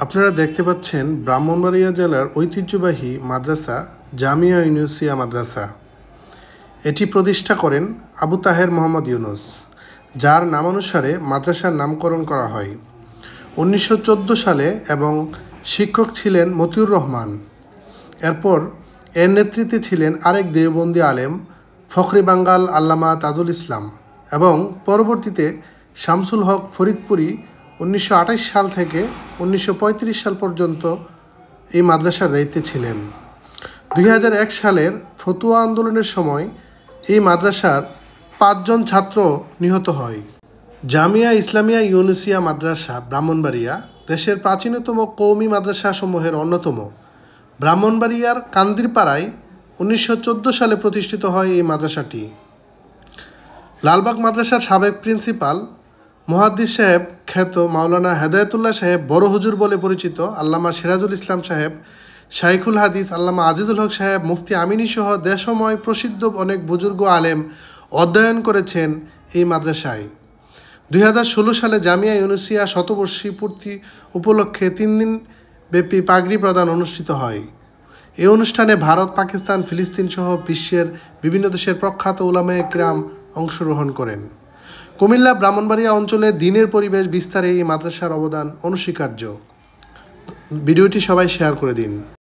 আপনারা দেখতে পাচ্ছেন ব্রাহ্মণবাড়িয়া জেলার ঐতিহ্যবাহী মাদ্রাসা জামিয়া ইউনুসিয়া মাদ্রাসা। এটি প্রতিষ্ঠা করেন আবু তাহের মোহাম্মদ ইউনুস, যার নামানুসারে মাদ্রাসার নামকরণ করা হয় 1914 সালে এবং শিক্ষক ছিলেন মতিউর রহমান। এরপর এর নেতৃত্বে ছিলেন আরেক দেওবন্দি আলেম ফখরে বাঙ্গাল আল্লামা তাজুল ইসলাম এবং পরবর্তীতে শামসুল হক ফরিদপুরি 1928 সাল থেকে 1935 সাল পর্যন্ত এই মাদ্রাসার দায়িত্বে ছিলেন। 2001 সালের ফতুয়া আন্দোলনের সময় এই মাদ্রাসার 5 জন ছাত্র নিহত হয়। জামিয়া ইসলামিয়া ইউনুসিয়া মাদ্রাসা ব্রাহ্মণবাড়িয়া দেশের প্রাচীনতম কওমি মাদ্রাসাসমূহের অন্যতম। ব্রাহ্মণবাড়িয়ার কান্দিরপাড়ায় 1914 সালে প্রতিষ্ঠিত হয় এই মাদ্রাসাটি। লালবাগ মাদ্রাসার সাবেক প্রিন্সিপাল মুহাদ্দিস সাহেব খ্যাত মাওলানা হেদায়েতুল্লাহ সাহেব বড় হুজুর বলে পরিচিত আল্লামা সিরাজুল ইসলাম সাহেব, শাইখুল হাদিস আল্লামা আজিজুল হক সাহেব, মুফতি আমিনী সহ দেশময় প্রসিদ্ধ অনেক বুজুর্গ আলেম অধ্যয়ন করেছেন এই মাদ্রাসায়। 2016 সালে জামিয়া ইউনুসিয়া শতবর্ষী পূর্তি উপলক্ষে 3 দিন ব্যাপী পাগড়ি প্রদান অনুষ্ঠিত হয়। এই অনুষ্ঠানে ভারত, পাকিস্তান, ফিলিস্তিন সহ বিশ্বের বিভিন্ন দেশের প্রখ্যাত উলামায়ে কিরাম অংশগ্রহণ করেন। কুমিল্লা ব্রাহ্মণবাড়িয়া অঞ্চলের দিনের পরিবেশ বিস্তারে এই মাদ্রাসার অবদান অনস্বীকার্য। ভিডিওটি সবাই শেয়ার করে দিন।